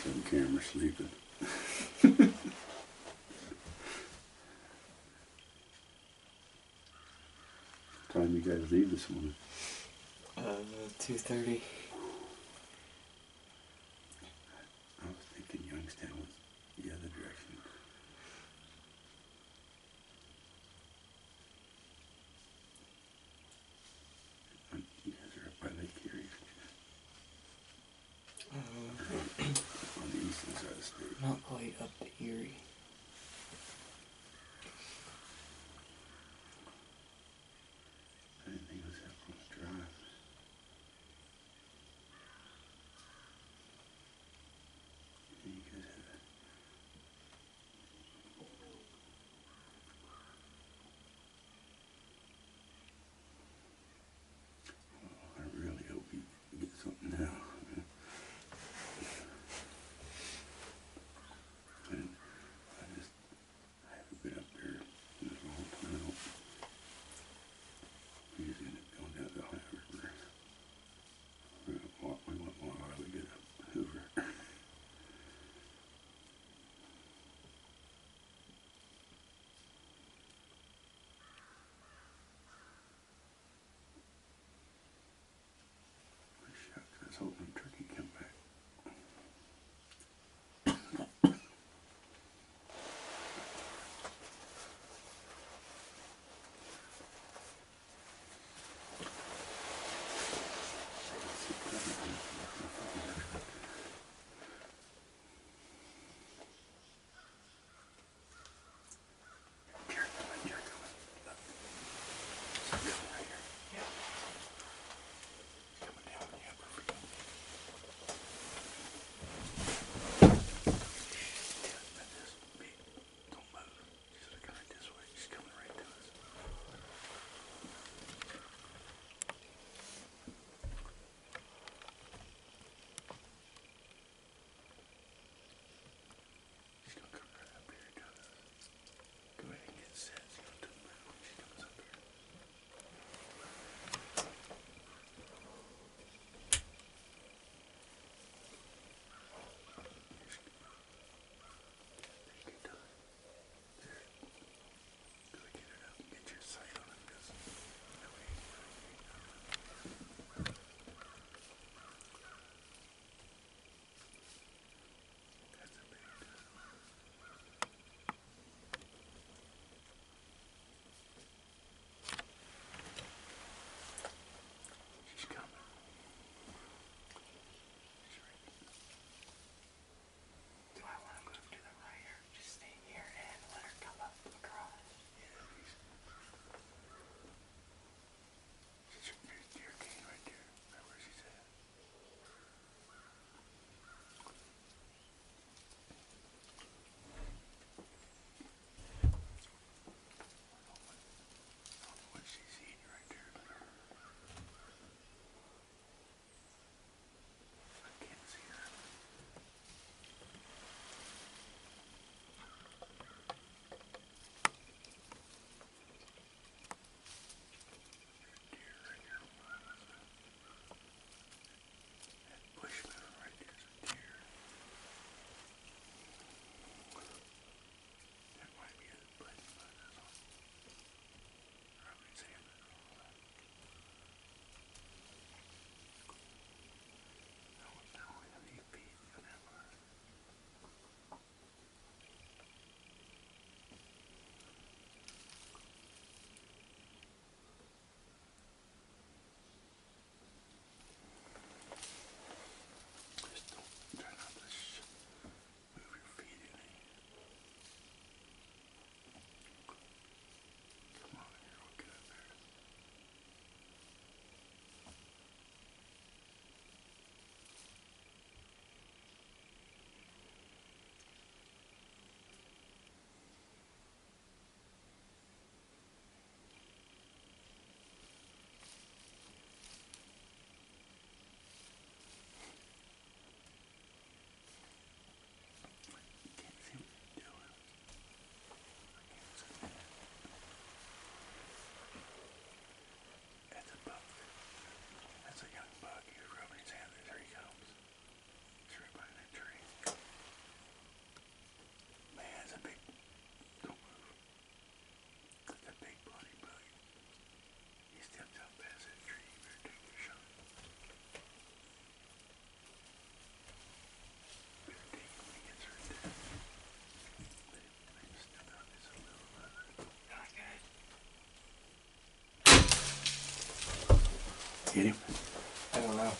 Some camera sleeping. What time you guys leave this morning? 2:30. I was thinking Youngstown was the other direction. You guys are up by Lake Erie. On the eastern side of the state. Not quite up to Erie. I didn't think it was that long a drive. You guys had a... Oh, I really hope you get something now. I Get him? I don't know.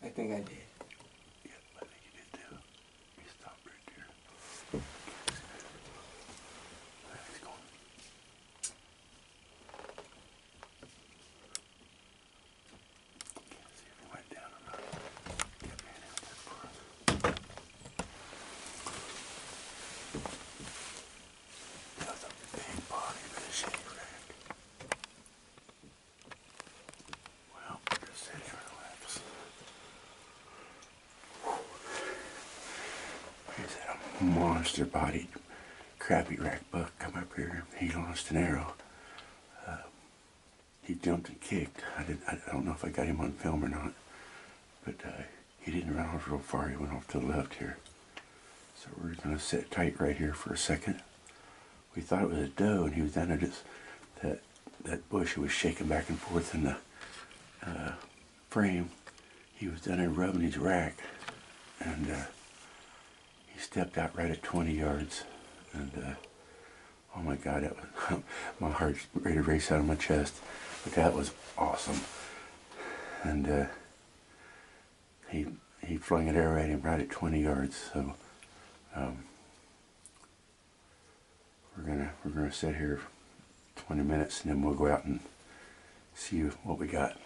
I think I did. Yeah, I think you did too. He stopped right there. He's going. Can't see if he went down or not. Get me in that far. That's a big body for the shady rack. Well, just sit here and relax. He's had a monster-bodied, crappy rack buck come up here. He launched an arrow. He jumped and kicked. I don't know if I got him on film or not, but he didn't run off real far. He went off to the left here. So we're gonna sit tight right here for a second. We thought it was a doe, and he was down at that bush. He was shaking back and forth in the frame. He was down there rubbing his rack, and he stepped out right at 20 yards, and oh my God, that was, my heart's ready to race out of my chest. But that was awesome. And he flung an arrow at him right at 20 yards. So we're gonna sit here 20 minutes, and then we'll go out and see what we got.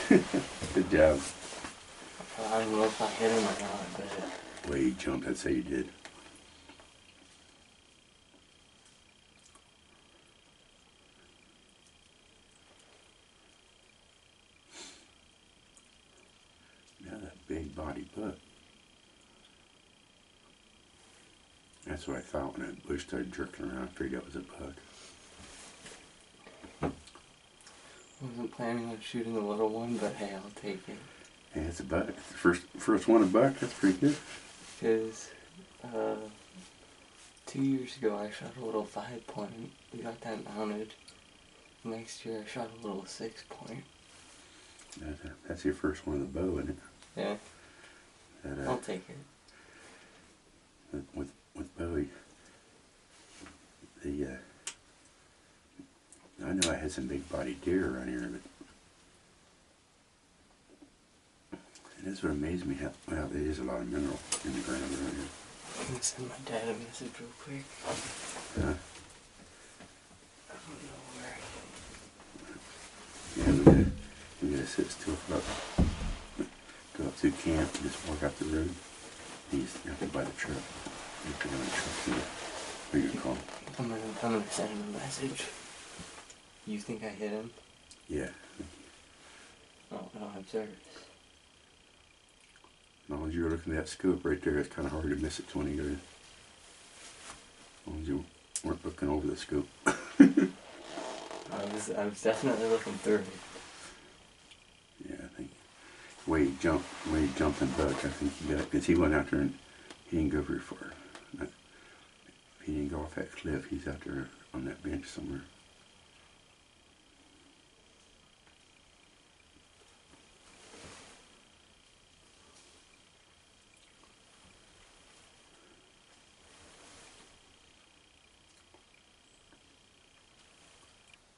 Good job. I don't know if I hit him or not, but The way you jumped, I'd say you did. Now that big body buck. That's what I thought when that bush started jerking around. I figured that was a buck. I wasn't planning on shooting a little one, but hey, I'll take it. Yeah, it's a buck. It's the first one a buck. That's pretty good. Because 2 years ago I shot a little 5-point. We got that mounted. Next year I shot a little 6-point. That's your first one with a bow, isn't it? Yeah. That, I'll take it. With Bowie, I know I had some big body deer around here, but it is what amazed me how well there is a lot of mineral in the ground around here. I'm gonna send my dad a message real quick. Huh? I don't know where. Yeah, we gotta sit still for about, go up through camp and just walk out the road. He's out there by the truck. You put him in the truck too. Who you gonna call? I'm gonna send him a message. You think I hit him? Yeah. Oh, no, I'm serious. As long as you're looking at that scope right there, it's kind of hard to miss at 20 yards. As long as you weren't looking over the scope. I was definitely looking through it. Yeah, I think the way he jumped and bucked, I think he got it, because he went out there and he didn't go very far. He didn't go off that cliff. He's out there on that bench somewhere.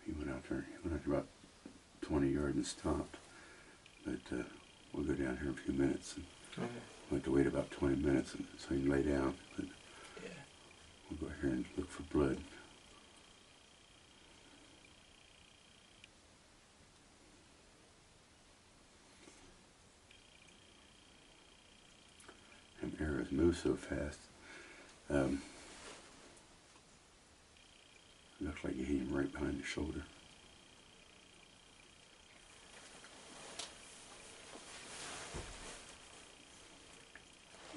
He went out there about 20 yards and stopped. But we'll go down here in a few minutes. And Okay. we'll have to wait about 20 minutes so he can lay down. But Yeah. we'll go here and look for blood. Them arrows move so fast. Looks like you hit him right behind the shoulder.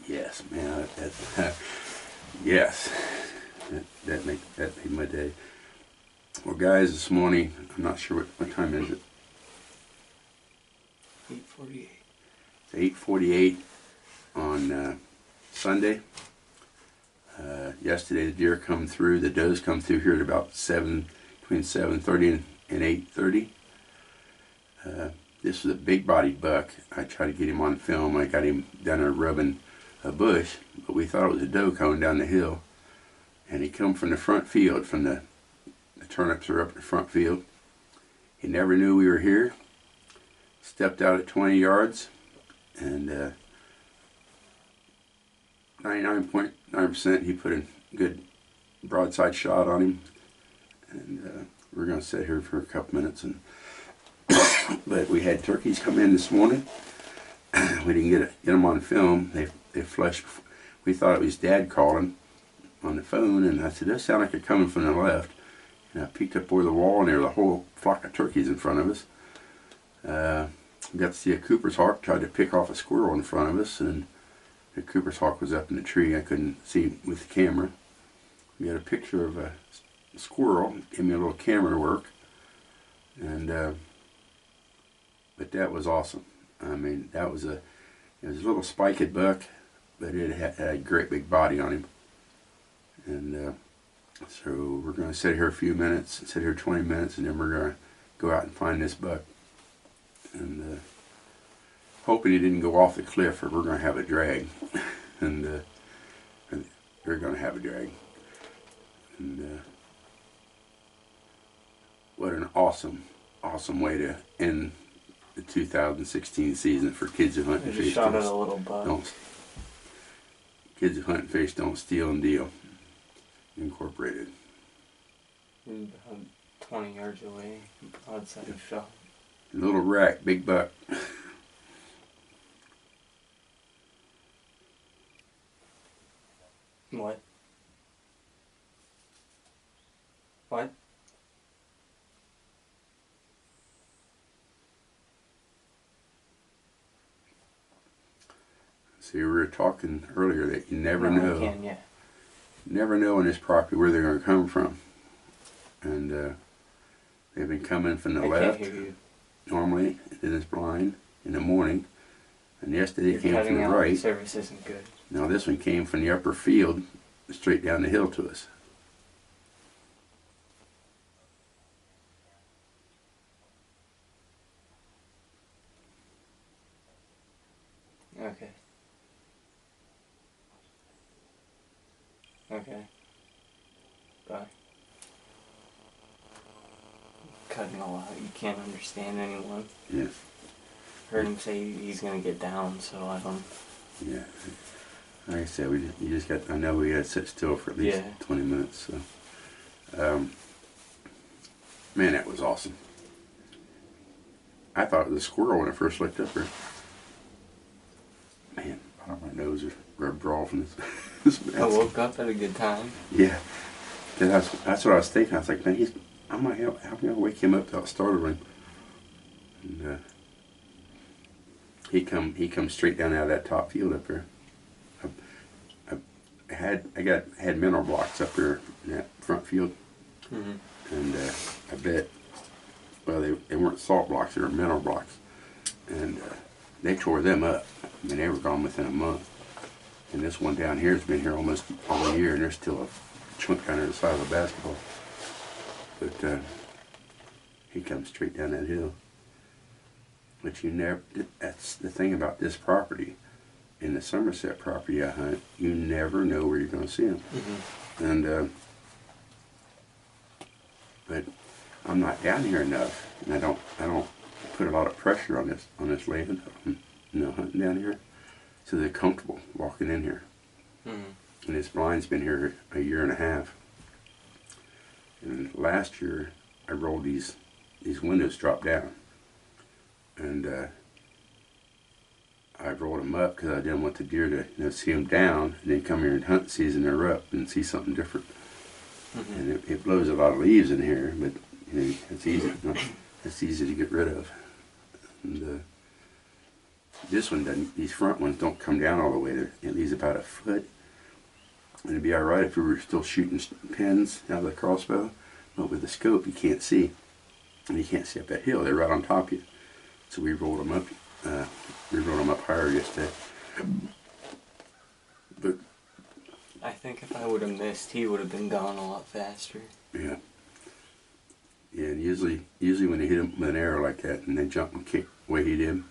Yes, man. Yes. That made my day. Well, guys, this morning, I'm not sure what time is it. 8:48. It's 8:48 on Sunday. Yesterday the deer come through, the does come through here at about between 7:30 and 8:30. This was a big bodied buck. I tried to get him on film. I got him down there rubbing a bush, but we thought it was a doe coming down the hill. And he come from the front field, from the turnips are up in the front field. He never knew we were here. Stepped out at 20 yards, and 99.9% he put a good broadside shot on him. And we're going to sit here for a couple minutes. And but we had turkeys come in this morning. We didn't get them on film. They flushed. We thought it was Dad calling on the phone, and I said, "That sounded like they're coming from the left." And I peeked up over the wall, and there was a whole flock of turkeys in front of us. Got to see a Cooper's hawk tried to pick off a squirrel in front of us, and the Cooper's hawk was up in the tree. I couldn't see him with the camera. We got a picture of a squirrel. Gave me a little camera work, and but that was awesome. I mean, it was a little spiked buck, but it had a great big body on him. And so we're going to sit here a few minutes, sit here 20 minutes, and then we're going to go out and find this buck. And hoping he didn't go off the cliff, or we're going to have a drag. And we're going to have a drag. And what an awesome way to end the 2016 season for kids who hunt and fish. Shot at a little buck. Kids who hunt and fish don't steal and deal. Incorporated. 20 yards away, broadside shot. Little rack, big buck. What? What? See, we were talking earlier that you never know. You can, yeah. Never know on this property where they're going to come from. And they've been coming from the left. Can't hear you. Normally, in this blind in the morning. And yesterday it came from the out. right. The service isn't good. Now this one came from the upper field straight down the hill to us. Okay. Okay. Bye. Cutting all out. You can't understand anyone. Yes. Heard him say he's gonna get down, so I don't. Yeah. Like I said, I know we had to sit still for at least 20 minutes. So, man, that was awesome. I thought it was a squirrel when I first looked up there. Man, I don't know, my nose is rubbed raw from this. I woke up at a good time. Yeah. That's what I was thinking. I was like, man, I'm gonna wake him up till it started him. And he come straight down out of that top field up there. I had mineral blocks up there in that front field, and I bet, well, they weren't salt blocks; they were mineral blocks, and they tore them up. I mean, they were gone within a month. And this one down here has been here almost all year, and there's still a chunk under the size of a basketball. But he comes straight down that hill. But you never, that's the thing about this property. In the Somerset property I hunt, you never know where you're going to see them. And, but I'm not down here enough, and I don't put a lot of pressure on this land, hunting down here, so they're comfortable walking in here. And this blind's been here a year and a half. And last year, I rolled these windows drop down, and I rolled them up because I didn't want the deer to see them down and then come here and hunt season they're up and see something different. And it blows a lot of leaves in here, but it's easy. It's easy to get rid of. And this one doesn't. These front ones don't come down all the way. It leaves about a foot. And it'd be all right if we were still shooting pins out of the crossbow, but with the scope you can't see, and you can't see up that hill. They're right on top of you. So we rolled them up. We rolled them up higher yesterday. But I think if I would have missed, he would have been gone a lot faster. Yeah. Yeah, and usually when they hit him with an arrow like that and they jump and kick the way he did,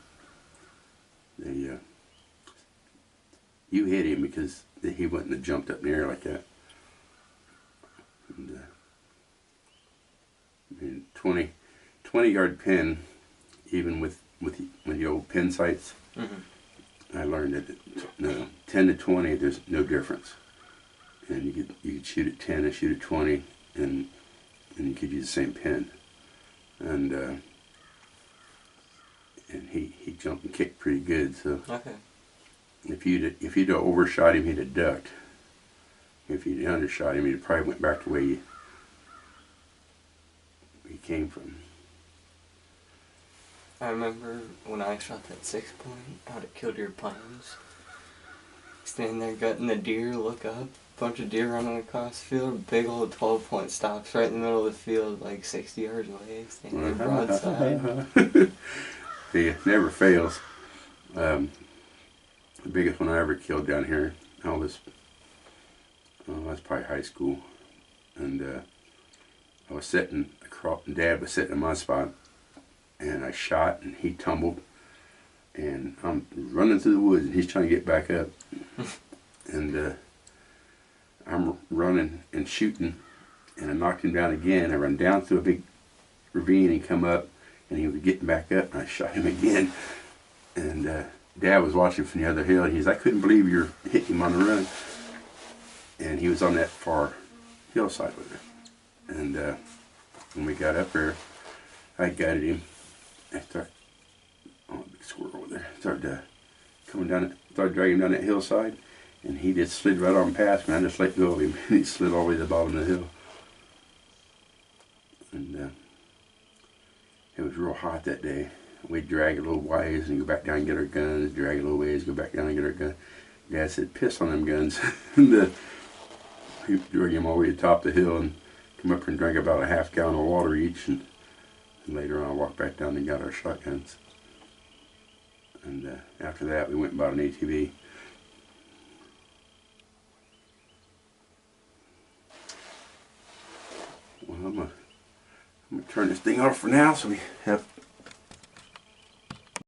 You hit him because he wouldn't have jumped up in the air like that. And, I mean, 20-yard pin, even with the old pin sights, I learned that 10 to 20, there's no difference. And you could shoot at 10 and shoot at 20, and you could use the same pin. And he jumped and kicked pretty good. So Okay. if you'd have overshot him, he'd have ducked. If you'd undershot him, he'd probably went back the way he came from. I remember when I shot that 6-point out at Killdeer Pines. Standing there gutting the deer, look up, bunch of deer running across the field, big old 12-point stops right in the middle of the field, like 60 yards away, standing there broadside. He never fails. The biggest one I ever killed down here, that's probably high school, and I was sitting across, and Dad was sitting in my spot, and I shot, and he tumbled, and I'm running through the woods, and he's trying to get back up, and I'm running and shooting, and I knocked him down again. I ran down through a big ravine, and come up, and he was getting back up, and I shot him again, and Dad was watching from the other hill, and I couldn't believe you're hitting him on the run, and he was on that far hillside with her, and when we got up there, I gutted him. I started, a big squirrel over there. Started dragging him down that hillside, and he just slid right on past me. I just let go of him, and he slid all the way to the bottom of the hill. And it was real hot that day. We'd drag a little ways and go back down and get our guns. Drag a little ways, go back down and get our guns. Dad said, "Piss on them guns." And he dragged him all the way to the top of the hill and come up and drank about a half gallon of water each. And later on, I walked back down and got our shotguns. And after that, we went and bought an ATV. Well, I'm gonna turn this thing off for now, so we have